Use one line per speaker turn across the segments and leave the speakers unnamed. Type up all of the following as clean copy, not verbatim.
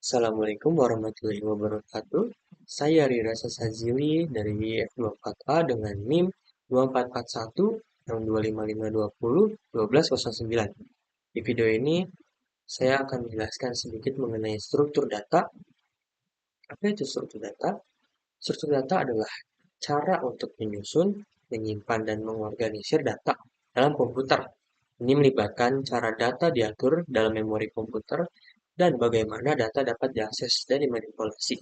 Assalamualaikum warahmatullahi wabarakatuh. Saya Rira Sazili dari F24A dengan NIM 2441 yang 25520 Di video ini, saya akan menjelaskan sedikit mengenai struktur data. Apa itu struktur data? Struktur data adalah cara untuk menyusun, menyimpan, dan mengorganisir data dalam komputer. Ini melibatkan cara data diatur dalam memori komputer dan bagaimana data dapat diakses dan dimanipulasi.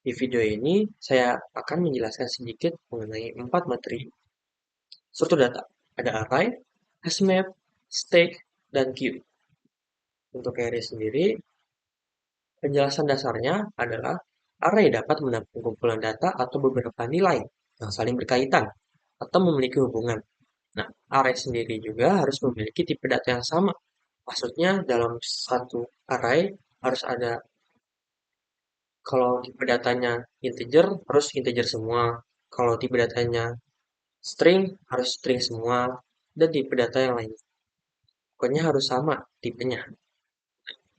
Di video ini, saya akan menjelaskan sedikit mengenai 4 materi struktur data. Ada array, hashmap, stack, dan queue. Untuk array sendiri, penjelasan dasarnya adalah array dapat menampung kumpulan data atau beberapa nilai yang saling berkaitan atau memiliki hubungan. Nah, array sendiri juga harus memiliki tipe data yang sama. Maksudnya dalam satu array harus ada, kalau tipe datanya integer, harus integer semua. Kalau tipe datanya string, harus string semua. Dan tipe data yang lain. Pokoknya harus sama tipenya.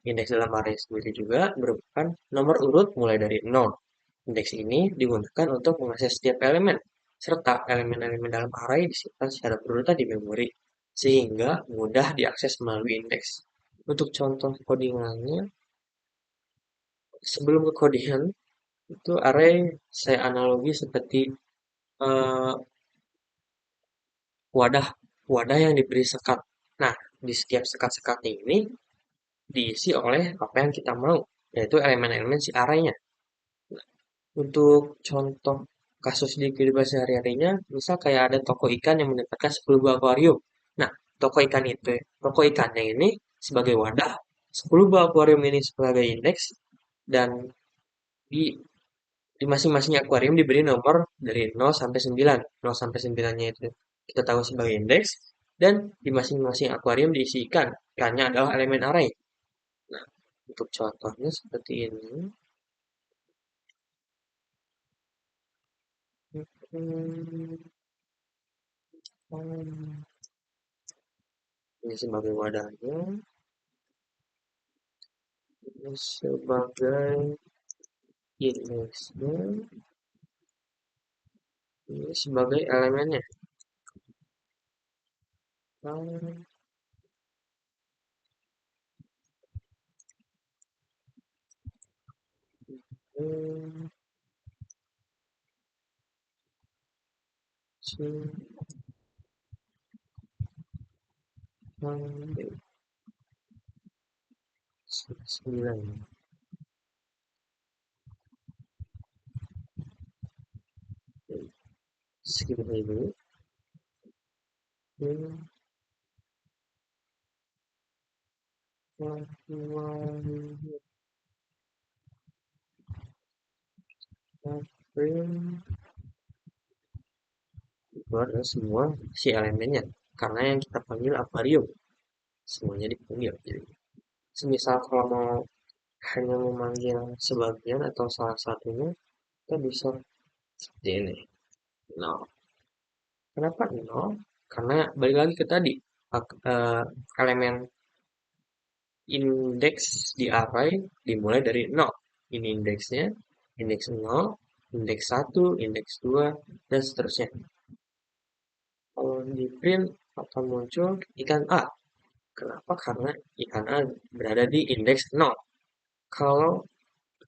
Indeks dalam array sendiri juga merupakan nomor urut mulai dari 0. Indeks ini digunakan untuk mengakses setiap elemen, serta elemen-elemen dalam array disimpan secara berurutan di memori, sehingga mudah diakses melalui indeks. Untuk contoh codingannya, sebelum ke codingan, itu array saya analogi seperti eh, wadah wadah yang diberi sekat. Nah, di setiap sekat-sekat ini diisi oleh apa yang kita mau, yaitu elemen-elemen si array-nya. Untuk contoh kasus di kehidupan sehari-harinya, misal kayak ada toko ikan yang mendapatkan 10 buah akuarium. Nah, toko ikannya ini sebagai wadah, 10 buah akuarium ini sebagai indeks, dan di di masing-masing akuarium diberi nomor dari 0 sampai 9. 0 sampai 9-nya itu kita tahu sebagai indeks, dan di masing-masing akuarium diisi ikan. Ikannya adalah elemen array. Nah, untuk contohnya seperti ini. Ini sebagai wadahnya, ini sebagai indeksnya, ini sebagai elemennya. Hmm, sembilan. Skip dulu. Hmm, itu adalah semua si elemennya. Karena yang kita panggil akuarium, semuanya dipanggil. Jadi, semisal kalau mau hanya memanggil sebagian atau salah satunya, kita bisa seperti ini. No. Kenapa no? Karena balik lagi ke tadi, elemen indeks di array dimulai dari 0. Ini indeksnya, indeks 0, indeks 1, indeks 2, dan seterusnya. Kalau di print akan muncul ikan A. Kenapa? Karena ikan A berada di indeks 0. Kalau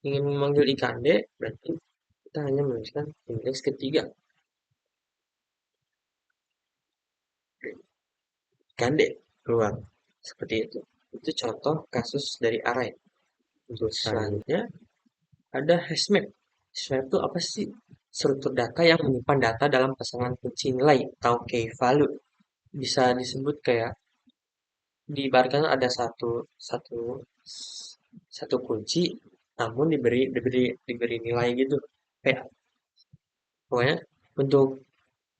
ingin memanggil ikan D, berarti kita hanya menuliskan indeks ketiga. Ikan D keluar. Seperti itu. Itu contoh kasus dari array. Untuk selanjutnya, ada hashmap. Hashmap itu apa sih? Struktur data yang menyimpan data dalam pasangan kunci nilai atau key value. Bisa disebut kayak diibaratkan ada satu satu satu kunci, namun diberi nilai gitu. Kayak pokoknya untuk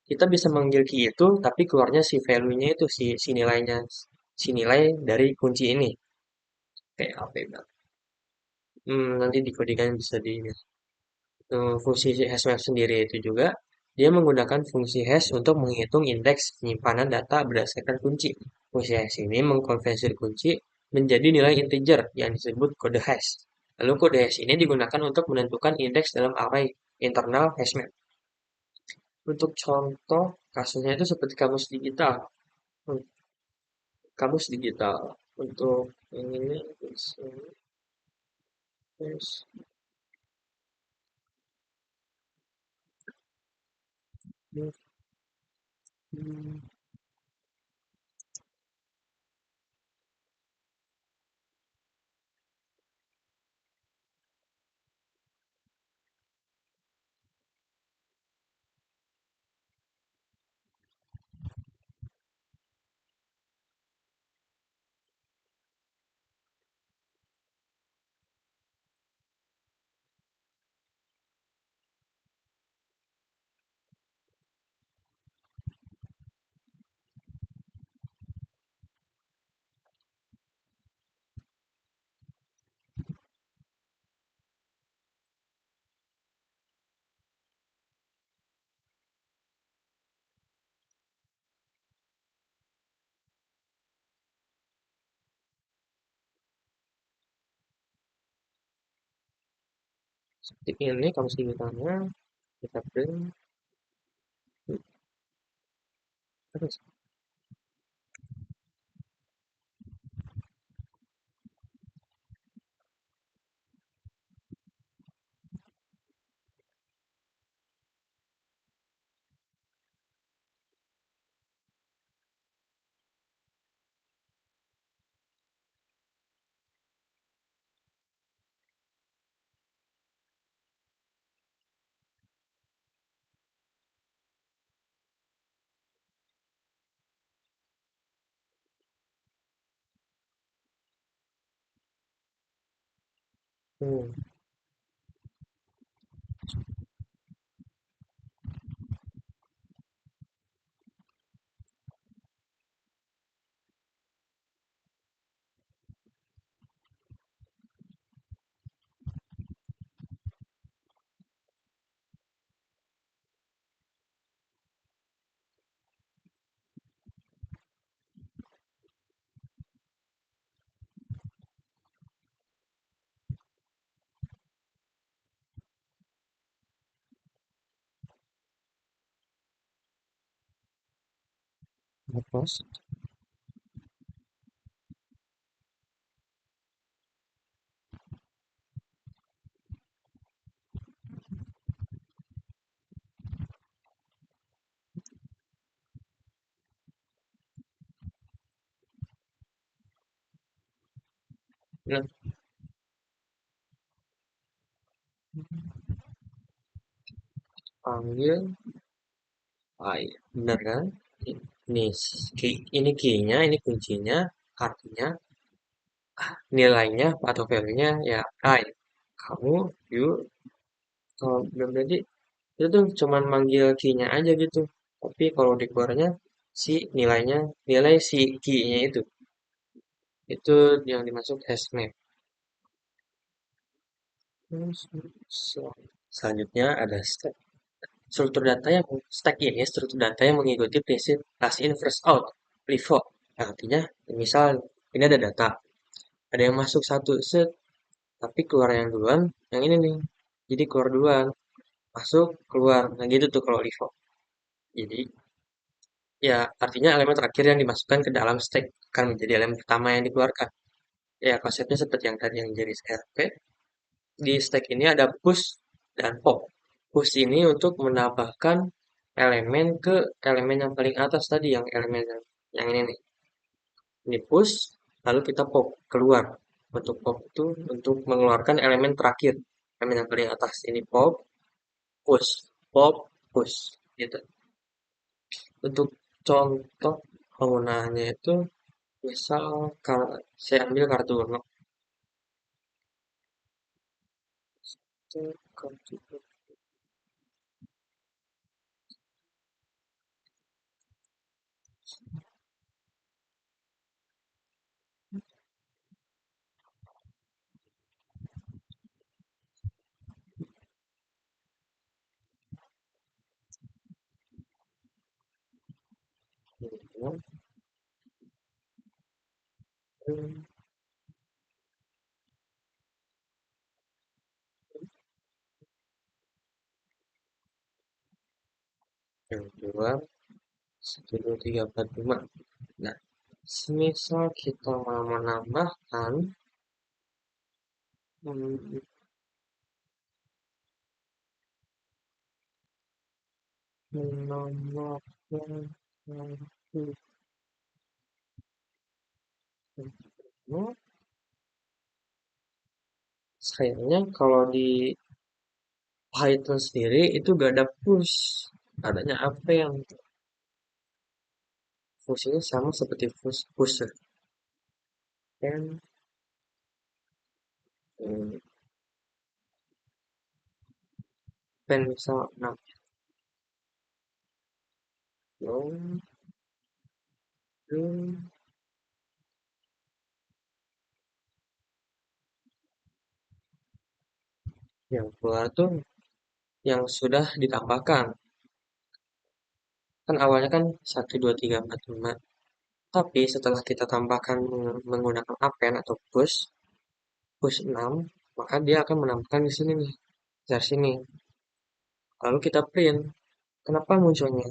kita bisa manggil key itu, tapi keluarnya si value-nya itu si nilainya, si nilai dari kunci ini. Kayak apa ya? Nanti dikodikan bisa di fungsi hashmap sendiri itu juga, dia menggunakan fungsi hash untuk menghitung indeks penyimpanan data berdasarkan kunci. Fungsi hash ini mengkonversi kunci menjadi nilai integer yang disebut kode hash. Lalu kode hash ini digunakan untuk menentukan indeks dalam array internal hashmap. Untuk contoh kasusnya itu seperti kamus digital. Kamus digital. Untuk yang ini, seperti ini kamus digitalnya kita print terus. Hmm. Terus, nah, panggil bener kan? Ini ini key-nya, ini kuncinya, artinya nilainya atau value-nya ya I. Kamu, you, kalau belum jadi itu tuh cuman manggil key-nya aja gitu. Tapi kalau di keluarnya si nilainya, nilai si key-nya itu yang dimaksud hashmap. Selanjutnya ada stack. Stack ini struktur data yang mengikuti prinsip last in first out, LIFO. Artinya, misal ini ada data, ada yang masuk satu set, tapi keluar yang duluan, yang ini nih. Jadi keluar duluan, masuk, keluar. Nah gitu tuh kalau LIFO. Jadi, ya artinya elemen terakhir yang dimasukkan ke dalam stack akan menjadi elemen pertama yang dikeluarkan. Ya konsepnya seperti yang tadi yang jadi RP. Di stack ini ada push dan pop. Push ini untuk menambahkan elemen ke elemen yang paling atas tadi, yang elemen yang ini nih. Ini push, lalu kita pop keluar. Untuk pop itu untuk mengeluarkan elemen terakhir, elemen yang paling atas. Ini push, pop, push. Gitu. Untuk contoh penggunaannya itu, misal saya ambil kartu warna. Kartu warna. yang keluar 1, 2, 3, 4, 5. Nah, semisal kita mau menambahkan hmm, menambahkan satu, dua, sayangnya kalau di Python sendiri itu gak ada push, adanya append. Fungsinya sama seperti pusher. And hmm, pen misal 6 long, yang keluar tuh yang sudah ditambahkan. Kan awalnya kan 1, 2, 3, 4, 5. Tapi setelah kita tambahkan menggunakan append atau push 6, maka dia akan menambahkan di sini nih, dari sini. Lalu kita print. Kenapa munculnya?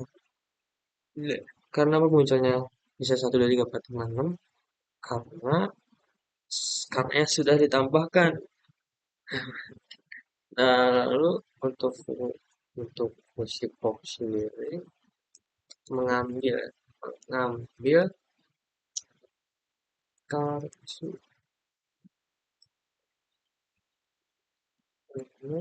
Karena munculnya bisa 1, 2, 3, 4, 5, 6? Karena karena sudah ditambahkan. Nah, lalu untuk fungsi pop sendiri mengambil mengambil kartu ini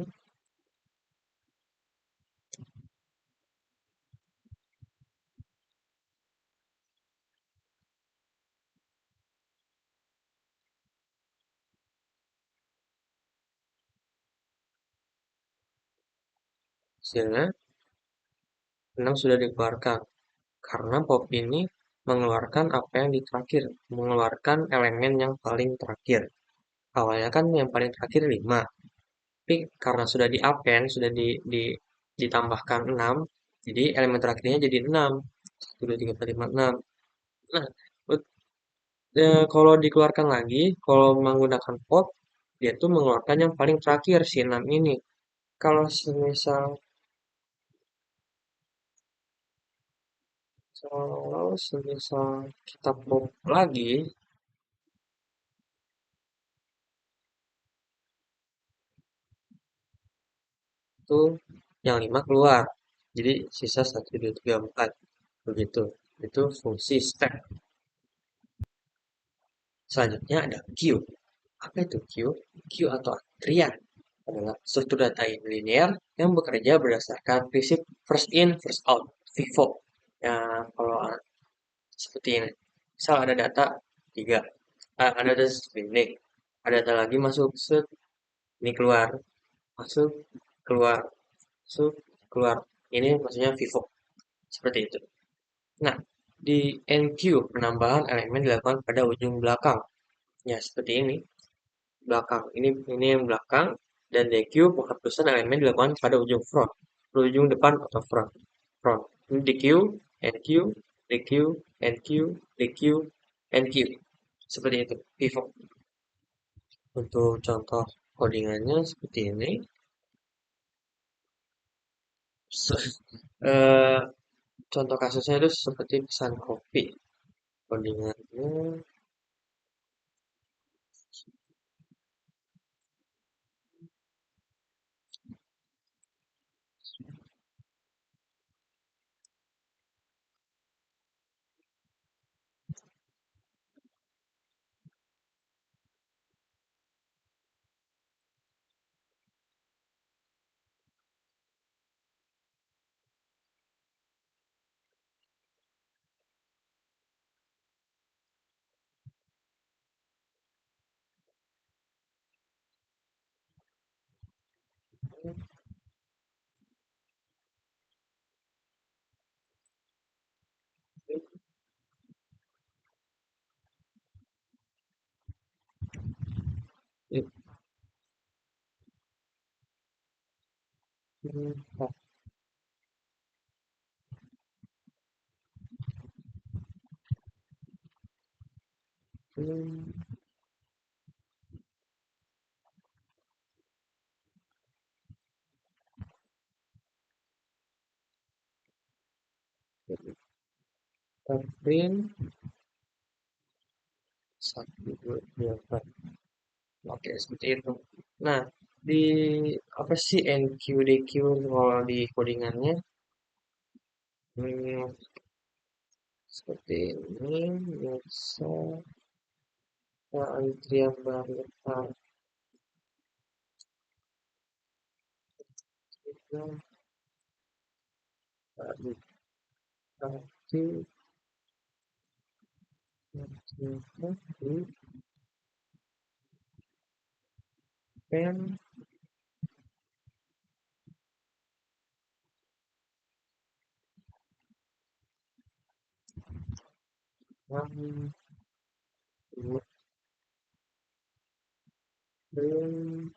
hasilnya 6 sudah dikeluarkan. Karena pop ini mengeluarkan apa yang di terakhir, mengeluarkan elemen yang paling terakhir. Awalnya kan yang paling terakhir 5, tapi karena sudah di append, sudah ditambahkan 6, jadi elemen terakhirnya jadi 6. 1, 2, 3, 4, 5, 6. Nah, kalau dikeluarkan lagi, kalau menggunakan pop, dia tuh mengeluarkan yang paling terakhir, si 6 ini. Kalau semisal, kalau semisal kita pop lagi, itu yang 5 keluar. Jadi sisa 1, 2, 3, 4. Begitu. Itu fungsi stack. Selanjutnya ada queue. Apa itu queue? Queue atau antrian adalah struktur data yang linear yang bekerja berdasarkan prinsip first in, first out, FIFO. Ya, kalau seperti ini. Misal ada data 3, ada data segini, ada data lagi masuk, set, ini keluar, masuk, keluar, masuk, keluar. Ini maksudnya FIFO. Seperti itu. Nah, di NQ penambahan elemen dilakukan pada ujung belakang. Ya, seperti ini. Belakang. Ini yang belakang dan DQ penghapusan elemen dilakukan pada ujung front. Ujung depan atau front. Front. Ini DQ, NQ, DQ, NQ, DQ, NQ. Seperti itu. Pivot. Untuk contoh codingannya seperti ini. Eh, contoh kasusnya itu seperti pesan kopi. Codingannya itu Kita print 1, 2, 3, 4. Oke, seperti itu. Nah, di apa sih NQDQ kalau di codingannya? Hmm, seperti ini biasa antrian baru artinya baru arti ternyata di pen yang belum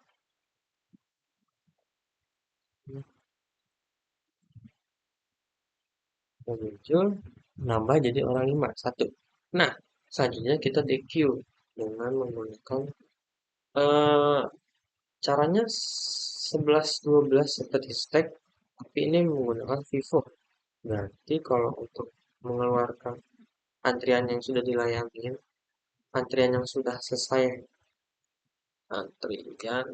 muncul nambah jadi orang 5 satu. Nah, selanjutnya kita DQ dengan menggunakan eh, caranya 11 12 seperti stack, tapi ini menggunakan FIFO. Berarti kalau untuk mengeluarkan antrian yang sudah dilayani, antrian yang sudah selesai, antrian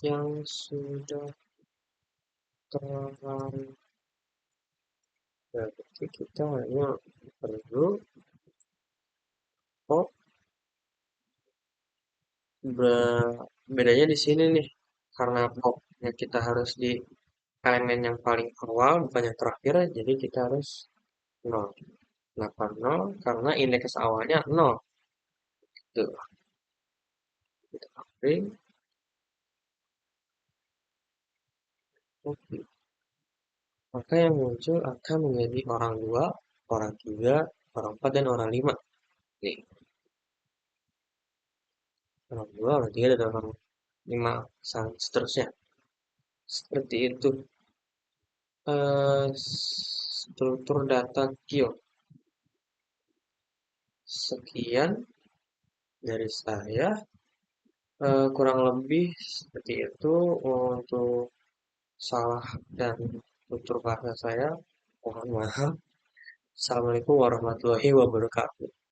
yang sudah terlayani, berarti kita hanya perlu oh bedanya di sini nih, karena popnya kita harus di elemen yang paling awal bukan yang terakhir, jadi kita harus 0. Kenapa 0? Karena indeks awalnya 0. Tuh, kita print. Oke. Maka yang muncul akan menjadi orang 2, orang 3, orang 4, dan orang 5. Nih, orang 2, orang 3, dan orang 5, seterusnya. Seperti itu. Struktur data Q. Sekian dari saya. Kurang lebih seperti itu untuk salah dan tutur bahasa saya. Mohon maaf. Assalamualaikum warahmatullahi wabarakatuh.